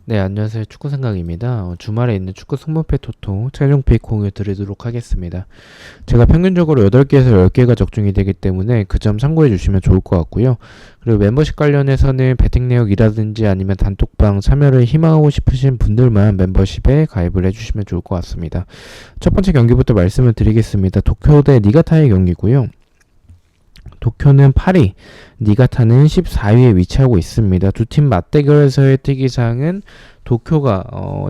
네, 안녕하세요. 축구 생각입니다. 주말에 있는 축구 승부패 토토 최종 픽 공유 드리도록 하겠습니다. 제가 평균적으로 8개에서 10개가 적중이 되기 때문에 그 점 참고해 주시면 좋을 것 같고요. 그리고 멤버십 관련해서는 배팅 내역이라든지 아니면 단톡방 참여를 희망하고 싶으신 분들만 멤버십에 가입을 해주시면 좋을 것 같습니다. 첫 번째 경기부터 말씀을 드리겠습니다. 도쿄 대 니가타의 경기고요. 도쿄는 8위, 니가타는 14위에 위치하고 있습니다. 두 팀 맞대결에서의 특이사항은 도쿄가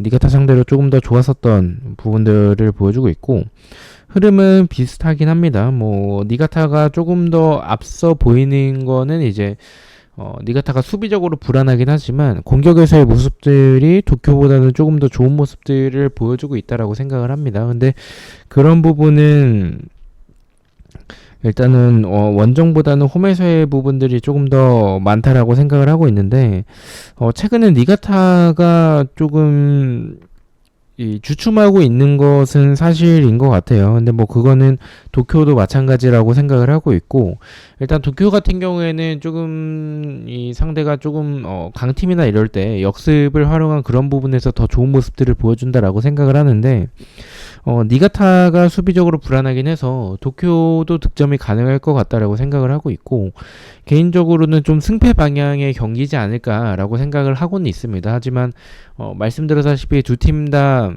니가타 상대로 조금 더 좋았었던 부분들을 보여주고 있고, 흐름은 비슷하긴 합니다. 니가타가 조금 더 앞서 보이는 거는 이제 니가타가 수비적으로 불안하긴 하지만 공격에서의 모습들이 도쿄보다는 조금 더 좋은 모습들을 보여주고 있다라고 생각을 합니다. 근데 그런 부분은 일단은 원정보다는 홈에서의 부분들이 조금 더 많다라고 생각을 하고 있는데, 최근에 니가타가 조금 주춤하고 있는 것은 사실인 것 같아요. 근데 그거는 도쿄도 마찬가지라고 생각을 하고 있고, 일단 도쿄 같은 경우에는 조금 이 상대가 조금 강팀이나 이럴 때 역습을 활용한 그런 부분에서 더 좋은 모습들을 보여준다라고 생각을 하는데, 니가타가 수비적으로 불안하긴 해서 도쿄도 득점이 가능할 것 같다라고 생각을 하고 있고, 개인적으로는 좀 승패 방향의 경기지 않을까라고 생각을 하고는 있습니다. 하지만 말씀드렸다시피 두 팀 다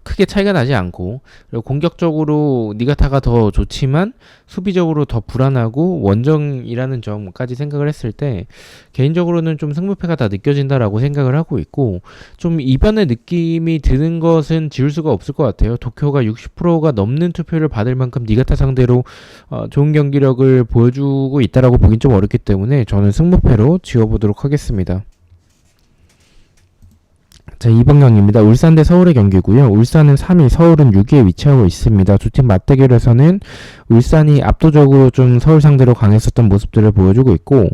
크게 차이가 나지 않고, 그리고 공격적으로 니가타가 더 좋지만 수비적으로 더 불안하고 원정이라는 점까지 생각을 했을 때 개인적으로는 좀 승부패가 다 느껴진다라고 생각을 하고 있고, 좀 이변의 느낌이 드는 것은 지울 수가 없을 것 같아요. 도쿄가 60%가 넘는 투표를 받을 만큼 니가타 상대로 좋은 경기력을 보여주고 있다라고 보긴 좀 어렵기 때문에 저는 승부패로 지워보도록 하겠습니다. 자, 2번 경기입니다. 울산 대 서울의 경기고요. 울산은 3위, 서울은 6위에 위치하고 있습니다. 두 팀 맞대결에서는 울산이 압도적으로 좀 서울 상대로 강했었던 모습들을 보여주고 있고,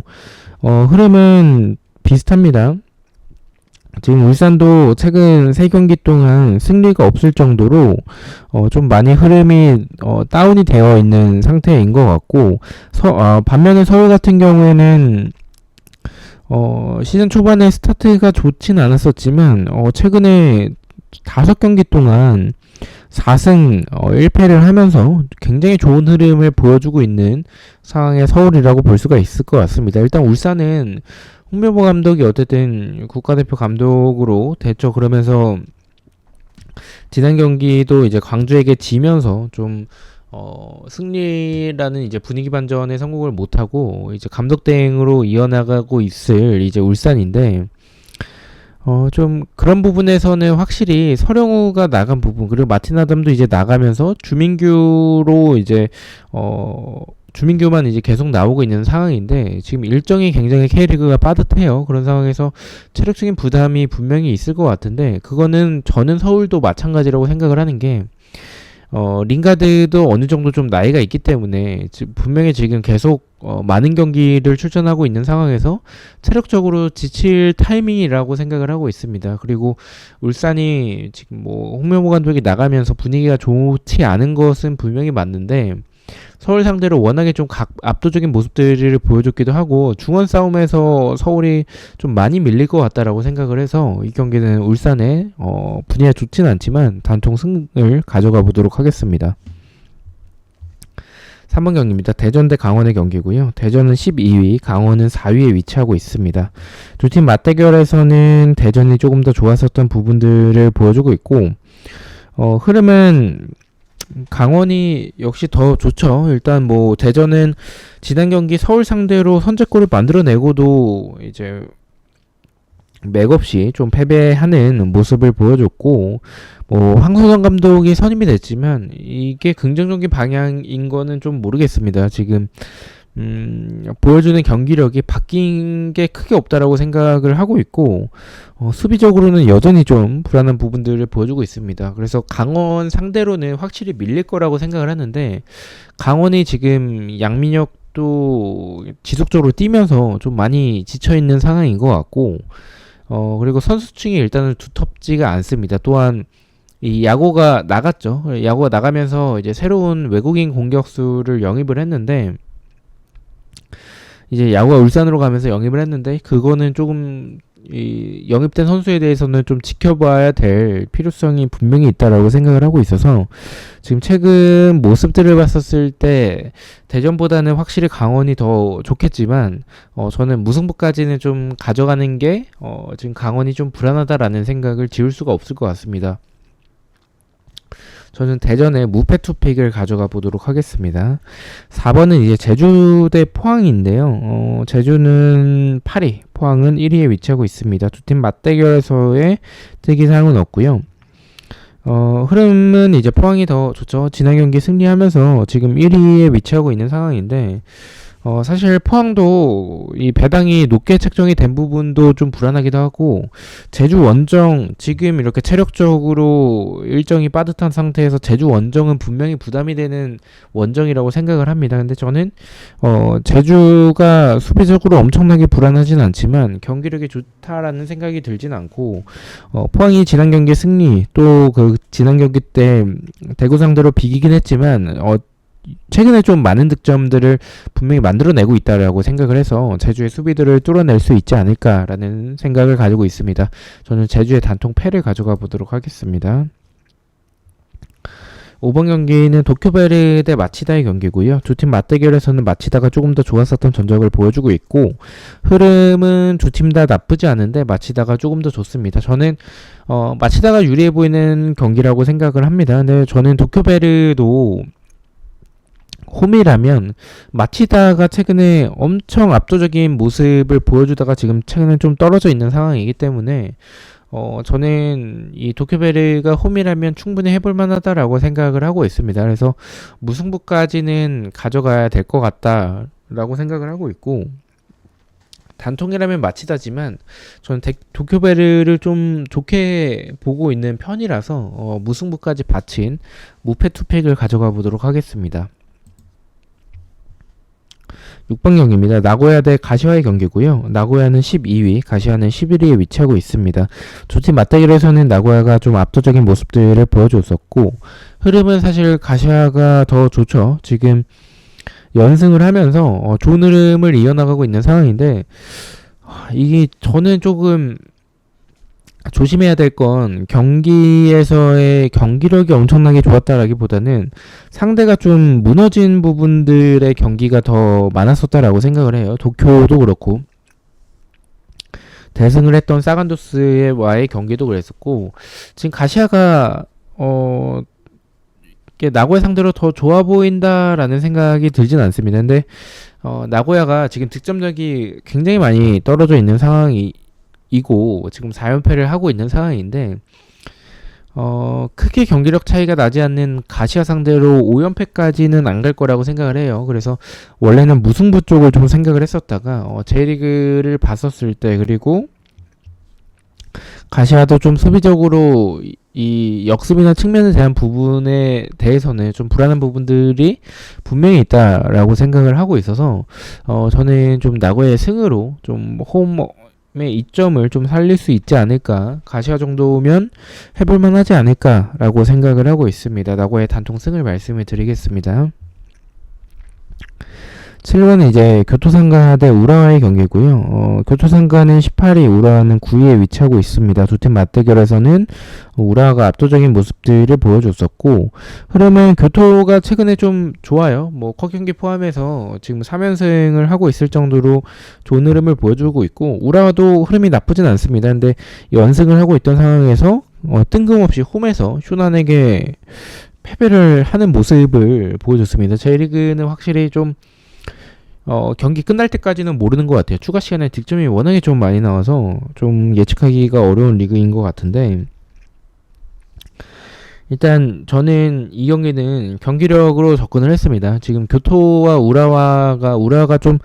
흐름은 비슷합니다. 지금 울산도 최근 3경기 동안 승리가 없을 정도로 좀 많이 흐름이 다운이 되어 있는 상태인 것 같고, 반면에 서울 같은 경우에는 시즌 초반에 스타트가 좋진 않았었지만 최근에 5경기 동안 4승 1패를 하면서 굉장히 좋은 흐름을 보여주고 있는 상황의 서울이라고 볼 수가 있을 것 같습니다. 일단 울산은 홍명보 감독이 어쨌든 국가대표 감독으로 됐죠. 그러면서 지난 경기도 이제 광주에게 지면서 좀 승리라는 이제 분위기 반전에 성공을 못하고 이제 감독 대행으로 이어나가고 있을 이제 울산인데, 좀 그런 부분에서는 확실히 서령우가 나간 부분, 그리고 마틴 아담도 이제 나가면서 주민규로 이제 주민규만 이제 계속 나오고 있는 상황인데, 지금 일정이 굉장히 K리그가 빠듯해요. 그런 상황에서 체력적인 부담이 분명히 있을 것 같은데, 그거는 저는 서울도 마찬가지라고 생각을 하는 게, 링가드도 어느 정도 좀 나이가 있기 때문에 분명히 지금 계속 많은 경기를 출전하고 있는 상황에서 체력적으로 지칠 타이밍이라고 생각을 하고 있습니다. 그리고 울산이 지금 홍명보 감독이 나가면서 분위기가 좋지 않은 것은 분명히 맞는데, 서울 상대로 워낙에 좀 압도적인 모습들을 보여줬기도 하고 중원 싸움에서 서울이 좀 많이 밀릴 것 같다라고 생각을 해서 이 경기는 울산의 분위기가 좋진 않지만 단통 승을 가져가 보도록 하겠습니다. 3번 경기입니다. 대전 대 강원의 경기고요. 대전은 12위, 강원은 4위에 위치하고 있습니다. 두 팀 맞대결에서는 대전이 조금 더 좋았었던 부분들을 보여주고 있고, 흐름은 강원이 역시 더 좋죠. 일단 대전은 지난 경기 서울 상대로 선제골을 만들어내고도 이제 맥없이 좀 패배하는 모습을 보여줬고, 황소정 감독이 선임이 됐지만 이게 긍정적인 방향인 거는 좀 모르겠습니다. 지금 보여주는 경기력이 바뀐 게 크게 없다라고 생각을 하고 있고, 수비적으로는 여전히 좀 불안한 부분들을 보여주고 있습니다. 그래서 강원 상대로는 확실히 밀릴 거라고 생각을 하는데, 강원이 지금 양민혁도 지속적으로 뛰면서 좀 많이 지쳐있는 상황인 것 같고, 그리고 선수층이 일단은 두텁지가 않습니다. 또한 이 야구가 나갔죠. 야구가 나가면서 이제 새로운 외국인 공격수를 영입을 했는데, 이제 야구가 울산으로 가면서 영입을 했는데 그거는 조금 이 영입된 선수에 대해서는 좀 지켜봐야 될 필요성이 분명히 있다라고 생각을 하고 있어서 지금 최근 모습들을 봤었을 때 대전보다는 확실히 강원이 더 좋겠지만 저는 무승부까지는 좀 가져가는 게 지금 강원이 좀 불안하다라는 생각을 지울 수가 없을 것 같습니다. 저는 대전에 무패 투픽을 가져가 보도록 하겠습니다. 4번은 이제 제주 대 포항인데요. 제주는 8위, 포항은 1위에 위치하고 있습니다. 두 팀 맞대결에서의 특이사항은 없고요. 흐름은 이제 포항이 더 좋죠. 지난 경기 승리하면서 지금 1위에 위치하고 있는 상황인데 사실 포항도 이 배당이 높게 책정이 된 부분도 좀 불안하기도 하고 제주 원정 지금 이렇게 체력적으로 일정이 빠듯한 상태에서 제주 원정은 분명히 부담이 되는 원정이라고 생각을 합니다. 근데 저는 제주가 수비적으로 엄청나게 불안하진 않지만 경기력이 좋다라는 생각이 들진 않고 포항이 지난 경기 승리 또 그 지난 경기 때 대구 상대로 비기긴 했지만 최근에 좀 많은 득점들을 분명히 만들어내고 있다라고 생각을 해서 제주의 수비들을 뚫어낼 수 있지 않을까라는 생각을 가지고 있습니다. 저는 제주의 단통 패를 가져가 보도록 하겠습니다. 5번 경기는 도쿄베르 대 마치다의 경기고요. 두 팀 맞대결에서는 마치다가 조금 더 좋았었던 전적을 보여주고 있고 흐름은 두 팀 다 나쁘지 않은데 마치다가 조금 더 좋습니다. 저는 마치다가 유리해 보이는 경기라고 생각을 합니다. 근데 저는 도쿄베르도 홈이라면 마치다가 최근에 엄청 압도적인 모습을 보여주다가 지금 최근에 좀 떨어져 있는 상황이기 때문에 저는 이 도쿄베르가 홈이라면 충분히 해볼 만하다라고 생각을 하고 있습니다. 그래서 무승부까지는 가져가야 될 것 같다라고 생각을 하고 있고 단통이라면 마치다지만 저는 도쿄베르를 좀 좋게 보고 있는 편이라서 무승부까지 바친 무패 투팩을 가져가 보도록 하겠습니다. 6번 경기입니다. 나고야 대 가시와의 경기고요. 나고야는 12위, 가시와는 11위에 위치하고 있습니다. 두 팀 맞대결에서는 나고야가 좀 압도적인 모습들을 보여줬었고 흐름은 사실 가시와가 더 좋죠. 지금 연승을 하면서 좋은 흐름을 이어나가고 있는 상황인데 이게 저는 조금 조심해야 될 건 경기에서의 경기력이 엄청나게 좋았다라기보다는 상대가 좀 무너진 부분들의 경기가 더 많았었다라고 생각을 해요. 도쿄도 그렇고 대승을 했던 사간도스와의 경기도 그랬었고 지금 가시아가 나고야 상대로 더 좋아 보인다라는 생각이 들진 않습니다. 근데 나고야가 지금 득점력이 굉장히 많이 떨어져 있는 상황이고 지금 4연패를 하고 있는 상황인데 크게 경기력 차이가 나지 않는 가시아 상대로 5연패까지는 안 갈 거라고 생각을 해요. 그래서 원래는 무승부 쪽을 좀 생각을 했었다가 J리그를 봤었을 때 그리고 가시아도 좀 수비적으로 이 역습이나 측면에 대한 부분에 대해서는 좀 불안한 부분들이 분명히 있다라고 생각을 하고 있어서 저는 좀 나고야의 승으로 좀 홈의 이점을 좀 살릴 수 있지 않을까, 가시아 정도면 해볼만 하지 않을까라고 생각을 하고 있습니다. 나고야의 단통 승을 말씀을 드리겠습니다. 7번은 이제 교토상가 대 우라와의 경기고요. 교토상가는 18위, 우라와는 9위에 위치하고 있습니다. 두 팀 맞대결에서는 우라와가 압도적인 모습들을 보여줬었고 흐름은 교토가 최근에 좀 좋아요. 컷 경기 포함해서 지금 3연승을 하고 있을 정도로 좋은 흐름을 보여주고 있고 우라와도 흐름이 나쁘진 않습니다. 근데 연승을 하고 있던 상황에서 뜬금없이 홈에서 쇼난에게 패배를 하는 모습을 보여줬습니다. J리그는 확실히 좀 경기 끝날 때까지는 모르는 것 같아요. 추가 시간에 득점이 워낙에 좀 많이 나와서 좀 예측하기가 어려운 리그인 것 같은데 일단 저는 이 경기는 경기력으로 접근을 했습니다. 지금 교토와 우라와가 좀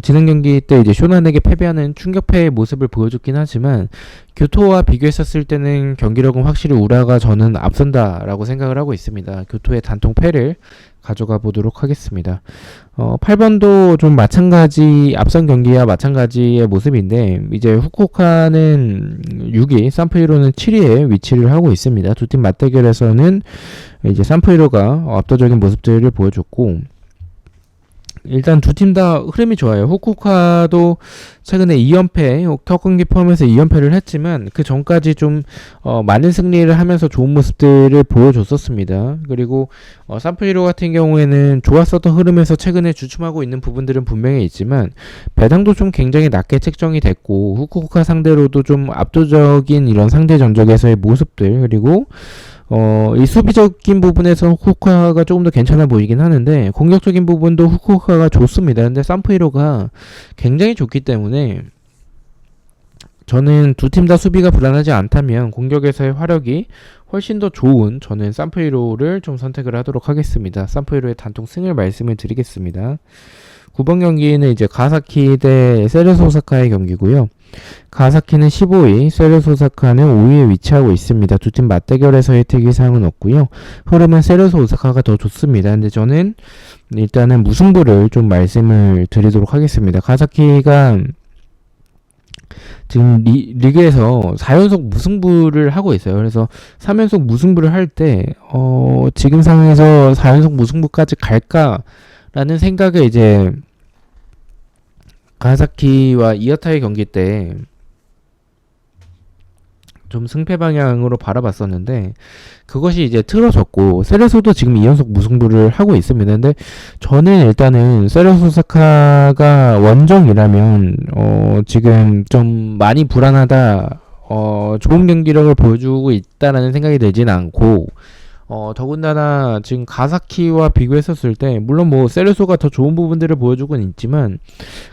지난 경기 때 이제 쇼난에게 패배하는 충격패의 모습을 보여줬긴 하지만 교토와 비교했었을 때는 경기력은 확실히 우라가 저는 앞선다라고 생각을 하고 있습니다. 교토의 단통 패를 가져가 보도록 하겠습니다. 8번도 좀 앞선 경기와 마찬가지의 모습인데 이제 후쿠오카는 6위, 산프이로는 7위에 위치를 하고 있습니다. 두 팀 맞대결에서는 이제 산프이로가 압도적인 모습들을 보여줬고 일단 두 팀 다 흐름이 좋아요. 후쿠오카도 최근에 2연패, 첫 경기 포함해서 2연패를 했지만 그 전까지 좀 많은 승리를 하면서 좋은 모습들을 보여줬었습니다. 그리고 산프리로 같은 경우에는 좋았었던 흐름에서 최근에 주춤하고 있는 부분들은 분명히 있지만 배당도 좀 굉장히 낮게 책정이 됐고 후쿠오카 상대로도 좀 압도적인 이런 상대 전적에서의 모습들 그리고 이 수비적인 부분에서 후쿠오카가 조금 더 괜찮아 보이긴 하는데 공격적인 부분도 후쿠오카가 좋습니다. 근데 산프이로가 굉장히 좋기 때문에 저는 두 팀 다 수비가 불안하지 않다면 공격에서의 화력이 훨씬 더 좋은 저는 산프이로를 좀 선택을 하도록 하겠습니다. 산프이로의 단통 승을 말씀을 드리겠습니다. 9번 경기는 이제 가사키 대 세르스 오사카의 경기고요. 가사키는 15위, 세르스 오사카는 5위에 위치하고 있습니다. 두 팀 맞대결에서의 특이사항은 없고요. 흐름은 세르스 오사카가 더 좋습니다. 근데 저는 일단은 무승부를 좀 말씀을 드리도록 하겠습니다. 가사키가 지금 리그에서 4연속 무승부를 하고 있어요. 그래서 3연속 무승부를 할 때 지금 상황에서 4연속 무승부까지 갈까라는 생각에 이제 가사키와 이어타의 경기 때 좀 승패 방향으로 바라봤었는데 그것이 이제 틀어졌고 세레소도 지금 2연속 무승부를 하고 있습니다. 근데 저는 일단은 세레소 오사카가 원정이라면 지금 좀 많이 불안하다 좋은 경기력을 보여주고 있다라는 생각이 들진 않고 더군다나 지금 가사키와 비교했었을 때 물론 뭐 세레소가 더 좋은 부분들을 보여주고는 있지만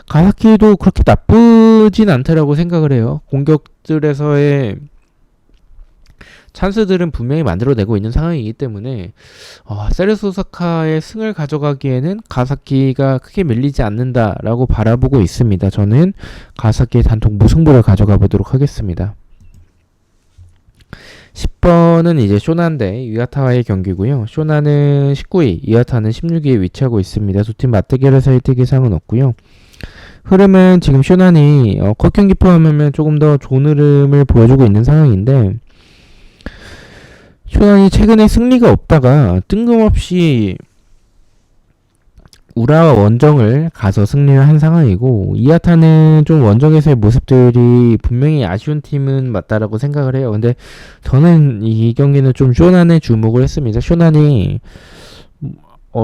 가사키도 그렇게 나쁘진 않다라고 생각을 해요. 공격들에서의 찬스들은 분명히 만들어내고 있는 상황이기 때문에 세레소 오사카의 승을 가져가기에는 가사키가 크게 밀리지 않는다라고 바라보고 있습니다. 저는 가사키의 단독 무승부를 가져가 보도록 하겠습니다. 10번은 이제 쇼난 대 이와타와의 경기고요. 쇼난은 19위, 이와타는 16위에 위치하고 있습니다. 두 팀 맞대결에서의 특이사항은 없고요. 흐름은 지금 쇼난이 컷 경기 포함하면 조금 더 좋은 흐름을 보여주고 있는 상황인데 쇼난이 최근에 승리가 없다가 뜬금없이 우라와 원정을 가서 승리를 한 상황이고 이와타는 좀 원정에서의 모습들이 분명히 아쉬운 팀은 맞다라고 생각을 해요. 근데 저는 이 경기는 좀 쇼난에 주목을 했습니다. 쇼난이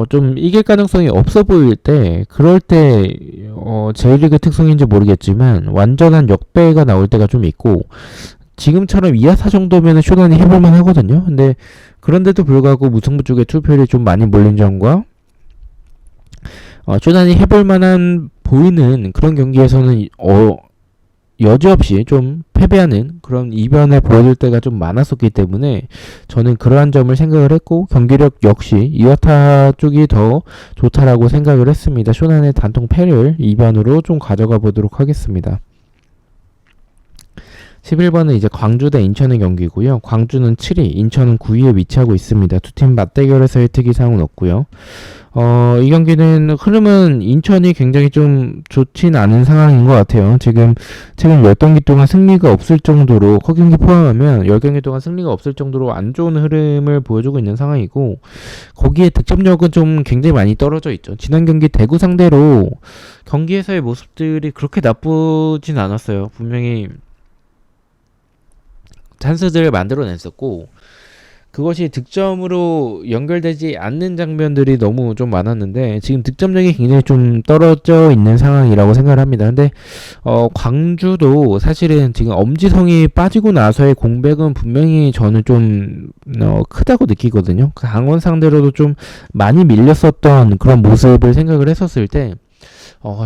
좀 이길 가능성이 없어 보일 때 그럴 때 J리그 특성인지 모르겠지만 완전한 역배가 나올 때가 좀 있고 지금처럼 이하타 정도면은 쇼난이 해볼만 하거든요. 근데 그런데도 불구하고 무승부 쪽에 투표율이 좀 많이 몰린 점과 쇼난이 해볼만한 보이는 그런 경기에서는 여지없이 좀 패배하는 그런 이변을 보여줄 때가 좀 많았었기 때문에 저는 그러한 점을 생각을 했고 경기력 역시 이와타 쪽이 더 좋다라고 생각을 했습니다. 쇼난의 단통 패를 이변으로 좀 가져가 보도록 하겠습니다. 11번은 이제 광주 대 인천의 경기고요. 광주는 7위, 인천은 9위에 위치하고 있습니다. 두 팀 맞대결에서의 특이사항은 없고요. 이 경기는 흐름은 인천이 굉장히 좀 좋진 않은 상황인 것 같아요. 지금 최근 10경기 동안 승리가 없을 정도로 컷경기 포함하면 10경기 동안 승리가 없을 정도로 안 좋은 흐름을 보여주고 있는 상황이고 거기에 득점력은 좀 굉장히 많이 떨어져 있죠. 지난 경기 대구 상대로 경기에서의 모습들이 그렇게 나쁘진 않았어요. 분명히 찬스들을 만들어냈었고 그것이 득점으로 연결되지 않는 장면들이 너무 좀 많았는데 지금 득점력이 굉장히 좀 떨어져 있는 상황이라고 생각을 합니다. 근데 광주도 사실은 지금 엄지성이 빠지고 나서의 공백은 분명히 저는 좀 크다고 느끼거든요. 강원 상대로도 좀 많이 밀렸었던 그런 모습을 생각을 했었을 때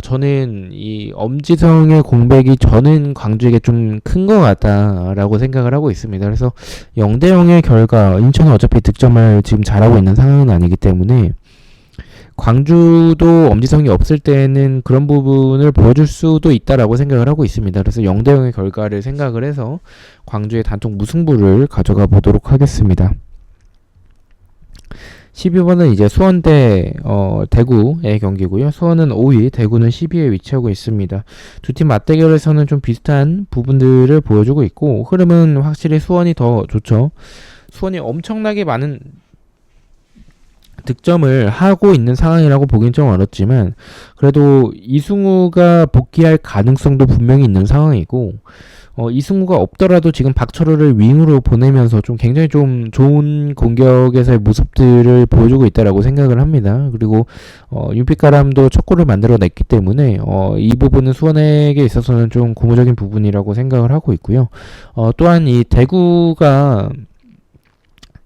저는 이 엄지성의 공백이 저는 광주에게 좀 큰 것 같다라고 생각을 하고 있습니다. 그래서 0대0의 결과 인천은 어차피 득점을 지금 잘하고 있는 상황은 아니기 때문에 광주도 엄지성이 없을 때는 그런 부분을 보여줄 수도 있다라고 생각을 하고 있습니다. 그래서 0대0의 결과를 생각을 해서 광주의 단통 무승부를 가져가 보도록 하겠습니다. 12번은 이제 수원 대 대구의 경기고요. 수원은 5위, 대구는 10위에 위치하고 있습니다. 두 팀 맞대결에서는 좀 비슷한 부분들을 보여주고 있고 흐름은 확실히 수원이 더 좋죠. 수원이 엄청나게 많은 득점을 하고 있는 상황이라고 보긴 좀 어렵지만 그래도 이승우가 복귀할 가능성도 분명히 있는 상황이고 이승우가 없더라도 지금 박철호를 윙으로 보내면서 좀 굉장히 좀 좋은 공격에서의 모습들을 보여주고 있다라고 생각을 합니다. 그리고 윤빛가람도 첫 골을 만들어냈기 때문에 이 부분은 수원에게 있어서는 좀 고무적인 부분이라고 생각을 하고 있고요. 또한 이 대구가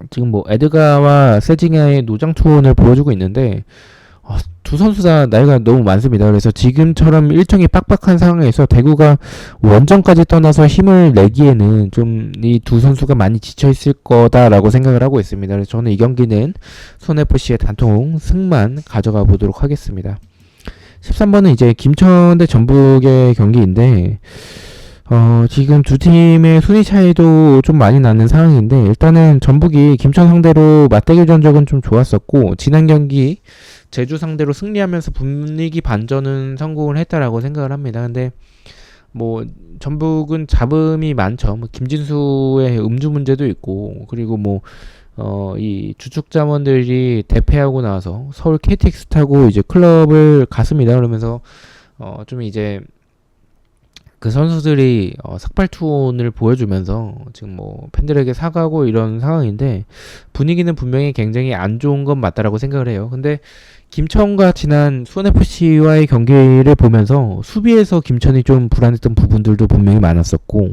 지금 뭐 에드가와 세징야의 노장 투혼을 보여주고 있는데 두 선수 다 나이가 너무 많습니다. 그래서 지금처럼 일정이 빡빡한 상황에서 대구가 원정까지 떠나서 힘을 내기에는 좀 이 두 선수가 많이 지쳐 있을 거다라고 생각을 하고 있습니다. 그래서 저는 이 경기는 손FC의 단통 승만 가져가 보도록 하겠습니다. 13번은 이제 김천 대 전북의 경기인데 지금 두 팀의 순위 차이도 좀 많이 나는 상황인데 일단은 전북이 김천 상대로 맞대결 전적은 좀 좋았었고 지난 경기 제주 상대로 승리하면서 분위기 반전은 성공을 했다라고 생각을 합니다. 근데 뭐 전북은 잡음이 많죠. 뭐 김진수의 음주 문제도 있고 그리고 뭐 이 주축자원들이 대패하고 나서 서울 KTX 타고 이제 클럽을 갔습니다. 그러면서 좀 이제 그 선수들이 삭발투혼을 보여주면서 지금 뭐 팬들에게 사과하고 이런 상황인데 분위기는 분명히 굉장히 안 좋은 건 맞다라고 생각을 해요. 근데 김천과 지난 수원FC와의 경기를 보면서 수비에서 김천이 좀 불안했던 부분들도 분명히 많았었고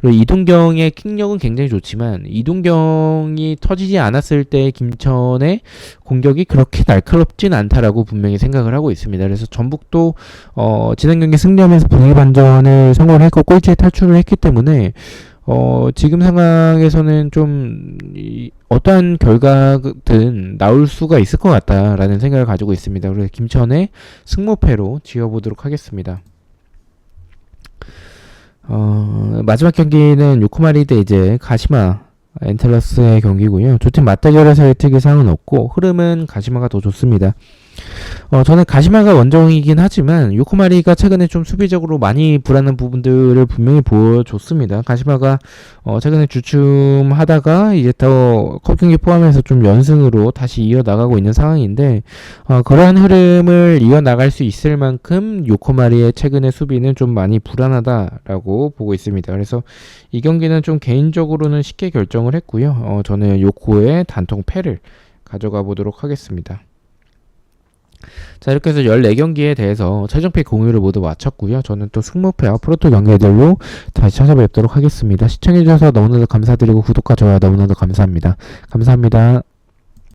그리고 이동경의 킥력은 굉장히 좋지만 이동경이 터지지 않았을 때 김천의 공격이 그렇게 날카롭진 않다라고 분명히 생각을 하고 있습니다. 그래서 전북도 지난 경기 승리하면서 분위기 반전을 성공을 했고 꼴찌에 탈출을 했기 때문에 지금 상황에서는 좀 어떠한 결과든 나올 수가 있을 것 같다라는 생각을 가지고 있습니다. 그래서 김천의 승무패로 지어보도록 하겠습니다. 마지막 경기는 요코마리 대 이제 가시마 엔틀러스의 경기고요. 두 팀 맞대결에서의 특이사항은 없고 흐름은 가시마가 더 좋습니다. 저는 가시마가 원정이긴 하지만 요코마리가 최근에 좀 수비적으로 많이 불안한 부분들을 분명히 보여줬습니다. 가시마가 최근에 주춤하다가 이제 더 컵 경기 포함해서 좀 연승으로 다시 이어나가고 있는 상황인데 그러한 흐름을 이어나갈 수 있을 만큼 요코마리의 최근의 수비는 좀 많이 불안하다라고 보고 있습니다. 그래서 이 경기는 좀 개인적으로는 쉽게 결정을 했고요. 저는 요코의 단통 패를 가져가 보도록 하겠습니다. 자, 이렇게 해서 14경기에 대해서 최종픽 공유를 모두 마쳤고요. 저는 또 승무패와 프로토 경기들로 다시 찾아뵙도록 하겠습니다. 시청해주셔서 너무나도 감사드리고 구독과 좋아요 너무나도 감사합니다. 감사합니다.